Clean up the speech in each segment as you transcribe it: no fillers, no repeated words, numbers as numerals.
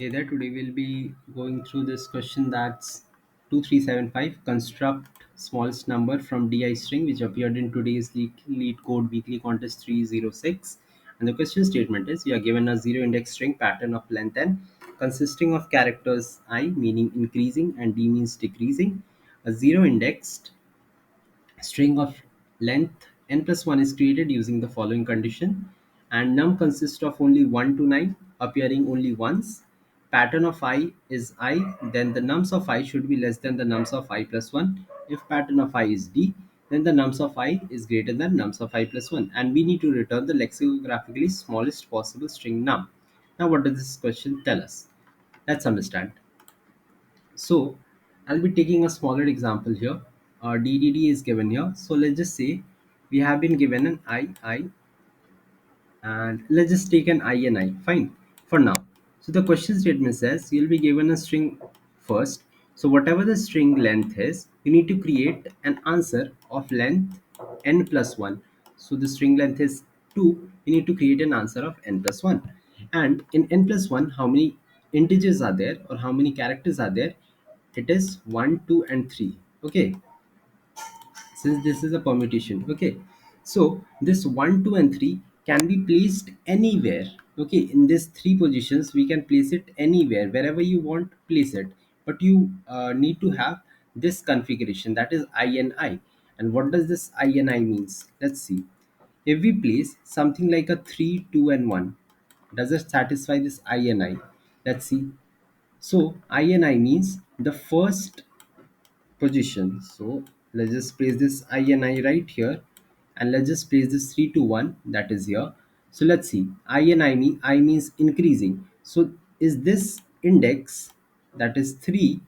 Hey there, today we'll be going through this question that's 2375. Construct smallest number from DI string which appeared in today's Leetcode weekly contest 306. And the question statement is you are given a zero index string pattern of length n consisting of characters I meaning increasing and d means decreasing. A zero indexed string of length n plus 1 is created using the following condition, and num consists of only 1 to 9 appearing only once. Pattern of I is I, then the nums of I should be less than the nums of I plus 1. If pattern of I is D, then the nums of I is greater than nums of I plus 1, and we need to return the lexicographically smallest possible string num. Now what does this question tell us? Let's understand. So I'll be taking a smaller example here. DDD is given here. So let's just say we have been given an I, and let's just take an I and I. Fine for now. So the question statement says you'll be given a string first. So whatever the string length is, you need to create an answer of length n plus 1. So the string length is 2. You need to create an answer of n plus 1. And in n plus 1, how many integers are there or how many characters are there? It is 1, 2, and 3. Okay, since this is a permutation. Okay, so this 1, 2, and 3 can be placed anywhere. Okay, in these three positions we can place it anywhere, wherever you want place it, but you need to have this configuration, that is I and I. And what does this I and I means? Let's see. If we place something like a 3, 2, and 1, does it satisfy this I and I? Let's see. So I and I means the first position. So let's just place this I and I right here, and let's just place this 3 to 1, that is here. So let's see, I and I means increasing. So is this index, that is 3,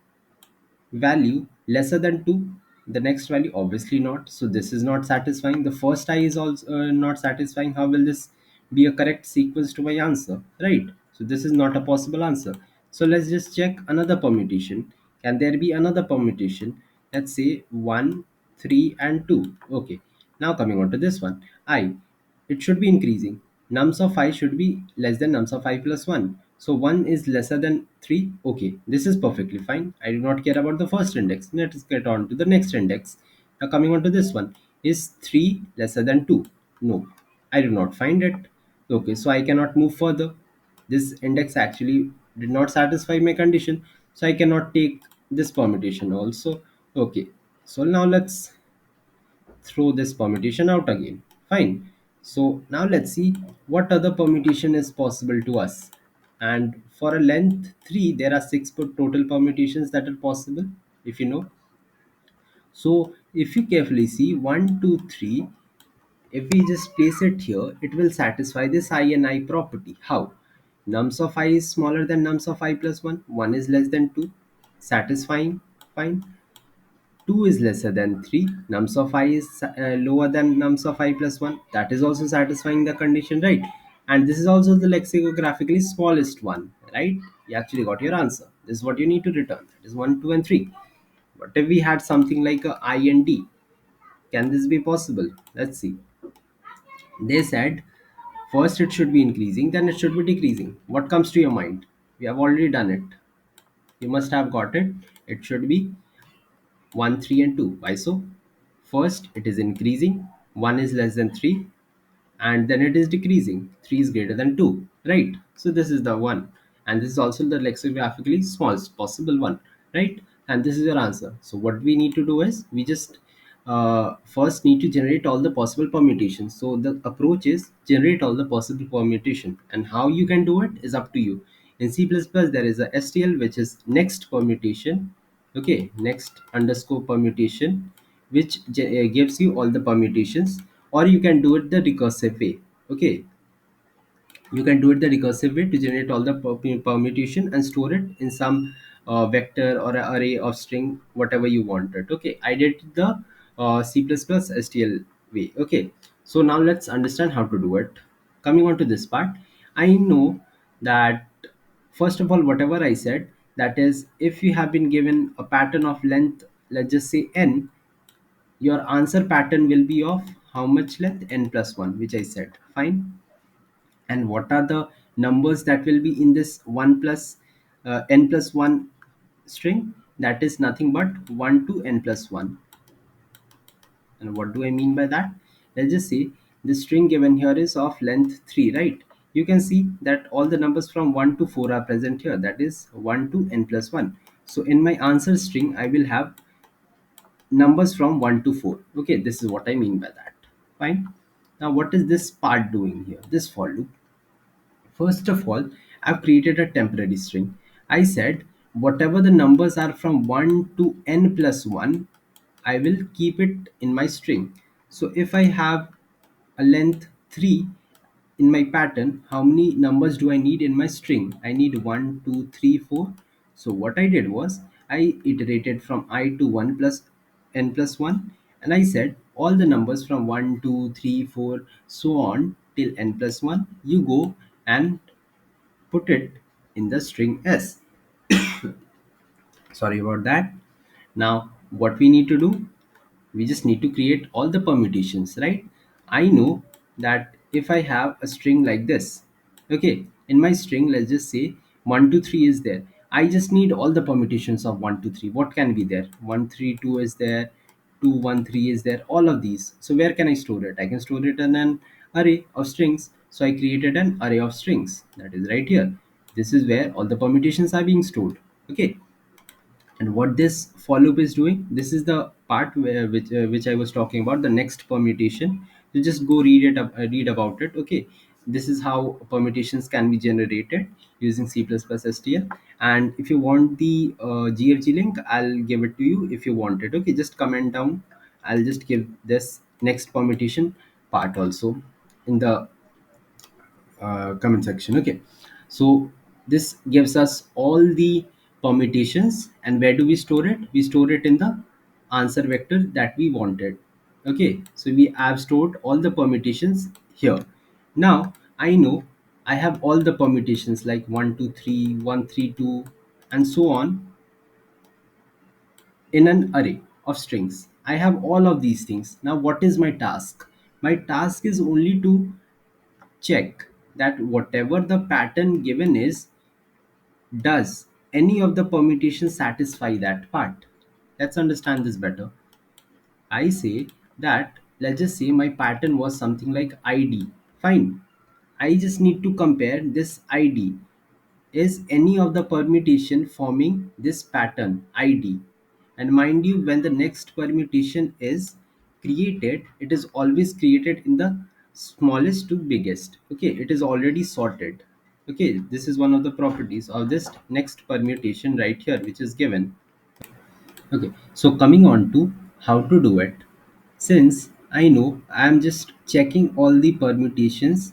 value lesser than 2? The next value obviously not. So this is not satisfying. The first I is also not satisfying. How will this be a correct sequence to my answer, right? So this is not a possible answer. So let's just check another permutation. Can there be another permutation? Let's say 1, 3, and 2. Okay, now coming on to this one, I, it should be increasing. Nums of I should be less than nums of I plus 1. So 1 is lesser than 3. Okay, this is perfectly fine. I do not care about the first index. Let's get on to the next index. Now coming on to this one. Is 3 lesser than 2? No, I do not find it. Okay, so I cannot move further. This index actually did not satisfy my condition. So I cannot take this permutation also. Okay, so now let's throw this permutation out again. Fine. So now let's see what other permutation is possible to us. And for a length 3, there are 6 total permutations that are possible, if you know. So if you carefully see 1, 2, 3, if we just place it here, it will satisfy this I and I property. How? Nums of I is smaller than nums of I plus 1. 1 is less than 2. Satisfying. Fine. 2 is lesser than 3. Nums of I is lower than nums of I plus 1. That is also satisfying the condition, right? And this is also the lexicographically smallest one, right? You actually got your answer. This is what you need to return. That is 1, 2, and 3. What if we had something like a I and D? Can this be possible? Let's see. They said first it should be increasing, then it should be decreasing. What comes to your mind? We have already done it. You must have got it. It should be 1, 3, and 2. Why so? First, it is increasing, 1 is less than 3, and then it is decreasing, 3 is greater than 2, right? So, this is the one, and this is also the lexicographically smallest possible one, right? And this is your answer. So, what we need to do is we just first need to generate all the possible permutations. So, the approach is generate all the possible permutation, and how you can do it is up to you. In C++, there is a STL, which is next permutation. Okay, next underscore permutation, which gives you all the permutations, or you can do it the recursive way. Okay, you can do it the recursive way to generate all the permutation and store it in some vector or a array of string, whatever you wanted. Okay, I did the C++ STL way. Okay, so now let's understand how to do it. Coming on to this part, I know that first of all, whatever I said, that is, if you have been given a pattern of length, let's just say n, your answer pattern will be of how much length? N plus 1, which I said. Fine. And what are the numbers that will be in this 1 plus n plus 1 string, that is nothing but 1 to n plus 1. And what do I mean by that? Let's just say the string given here is of length 3, right? You can see that all the numbers from 1 to 4 are present here, that is 1 to n plus 1. So in my answer string I will have numbers from 1 to 4. Okay, this is what I mean by that. Fine. Now what is this part doing here, this for loop? First of all, I've created a temporary string. I said whatever the numbers are from 1 to n plus 1, I will keep it in my string. So if I have a length 3 in my pattern, how many numbers do I need in my string? I need 1, 2, 3, 4. So what I did was I iterated from I to 1 plus n plus 1, and I said all the numbers from 1, 2, 3, 4, so on till n plus 1, you go and put it in the string s. Sorry about that. Now what we need to do, we just need to create all the permutations, right? I know that if I have a string like this, okay, in my string let's just say 1 to 3 is there. I just need all the permutations of 1 to 3. What can be there? 1 3 2 is there, 2 1 3 is there, all of these. So where can I store it? I can store it in an array of strings. So I created an array of strings, that is right here. This is where all the permutations are being stored. Okay, and what this for loop is doing, this is the part where which I was talking about, the next permutation. You just go read it up, read about it. Okay, this is how permutations can be generated using C++ STL. And if you want the grg link, I'll give it to you if you want it. Okay, just comment down, I'll just give this next permutation part also in the comment section. Okay, so this gives us all the permutations, and where do we store it? We store it in the answer vector that we wanted. Okay, so we have stored all the permutations here. Now I know I have all the permutations like 1 2 3 1 3 2 and so on in an array of strings. I have all of these things. Now what is my task? My task is only to check that whatever the pattern given is, does any of the permutations satisfy that part. Let's understand this better. I say that, let's just say my pattern was something like id. Fine, I just need to compare this id. Is any of the permutation forming this pattern id? And mind you, when the next permutation is created, it is always created in the smallest to biggest. Okay, it is already sorted. Okay, this is one of the properties of this next permutation right here, which is given. Okay, so coming on to how to do it. Since I know I am just checking all the permutations,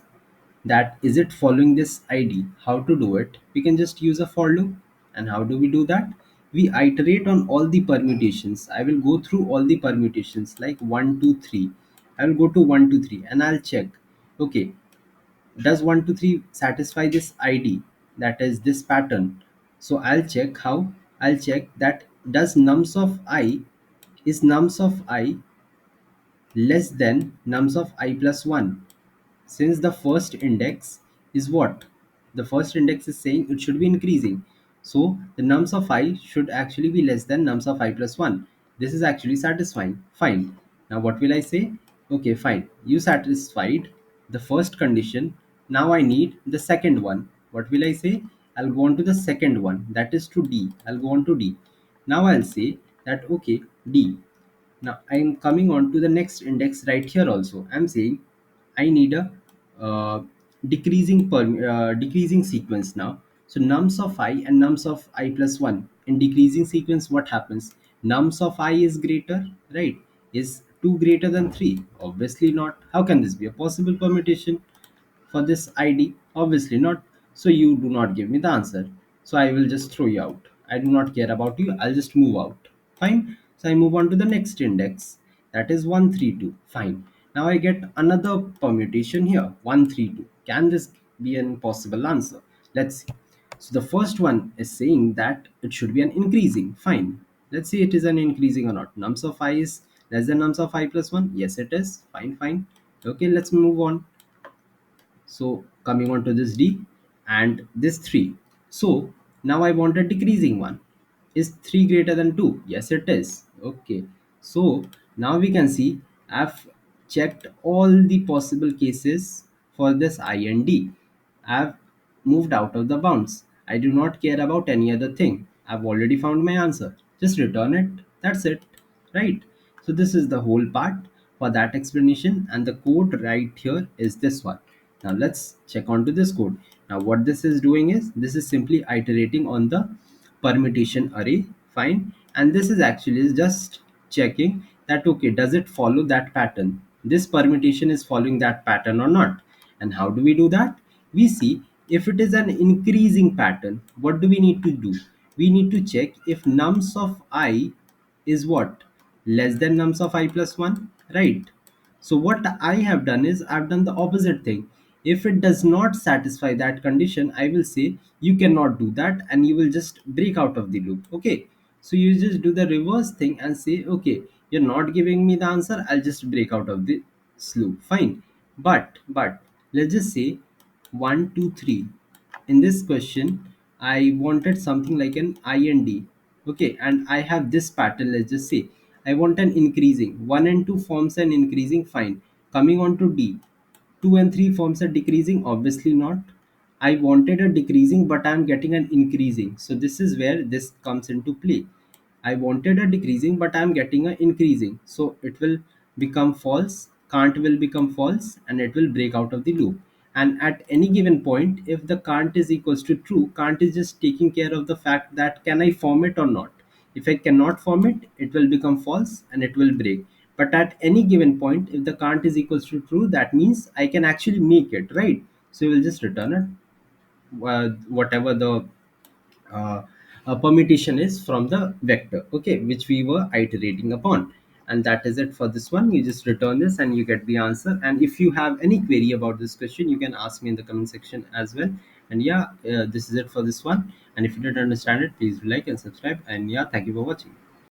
that is it following this id, how to do it, we can just use a for loop. And how do we do that? We iterate on all the permutations. I will go through all the permutations like 1 2 3. I will go to 1 2 3 and I'll check, okay, does 1 2 3 satisfy this id, that is this pattern. So I'll check how, I'll check that does nums of I, is nums of I less than nums of I plus 1. Since the first index is what, the first index is saying it should be increasing, so the nums of I should actually be less than nums of I plus 1. This is actually satisfying. Fine. Now what will I say? Okay, fine, you satisfied the first condition. Now I need the second one. What will I say? I'll go on to the second one, that is to d. I'll go on to d. Now I'll say that, okay, d. Now I'm coming on to the next index right here also. I'm saying I need a uh, decreasing sequence now. So nums of I and nums of I plus 1 in decreasing sequence, what happens? Nums of I is greater, right? Is 2 greater than 3? Obviously not. How can this be a possible permutation for this ID? Obviously not. So you do not give me the answer. So I will just throw you out. I do not care about you. I'll just move out. Fine. So I move on to the next index. That is 132. Fine. Now I get another permutation here. 132. Can this be an possible answer? Let's see. So the first one is saying that it should be an increasing. Fine. Let's see it is an increasing or not. Nums of I is less than nums of I plus 1. Yes, it is. Fine, fine. Okay, let's move on. So coming on to this d and this 3. So Now I want a decreasing one. Is 3 greater than 2? Yes, it is. Okay, so now we can see I've checked all the possible cases for this I and D. I've moved out of the bounds. I do not care about any other thing. I've already found my answer. Just return it. That's it. Right? So this is the whole part for that explanation, and the code right here is this one. Now let's check onto this code. Now what this is doing is this is simply iterating on the permutation array. Fine. And this is actually just checking that okay, does it follow that pattern? This permutation is following that pattern or not? And how do we do that? We see if it is an increasing pattern, what do we need to do? We need to check if nums of I is what? Less than nums of I plus 1, right? So what I have done is I've done the opposite thing. If it does not satisfy that condition, I will say you cannot do that and you will just break out of the loop. Okay. So you just do the reverse thing and say, okay, you're not giving me the answer. I'll just break out of the loop. Fine. But let's just say 1, 2, 3. In this question, I wanted something like an IND. Okay, and I have this pattern. Let's just say I want an increasing. 1 and 2 forms an increasing, fine. Coming on to D, 2 and 3 forms a decreasing, obviously not. I wanted a decreasing, but I'm getting an increasing. So this is where this comes into play. I wanted a decreasing, but I'm getting a increasing. So it will become false, can't will become false, and it will break out of the loop. And at any given point, if the can't is equals to true, can't is just taking care of the fact that can I form it or not. If I cannot form it, it will become false and it will break. But at any given point, if the can't is equals to true, that means I can actually make it, right? So we will just return it, whatever the uh, permutation is from the vector, okay, which we were iterating upon. And that is it for this one. You just return this and you get the answer. And if you have any query about this question, you can ask me in the comment section as well. And yeah, this is it for this one. And if you didn't understand it, please like and subscribe. And yeah, thank you for watching.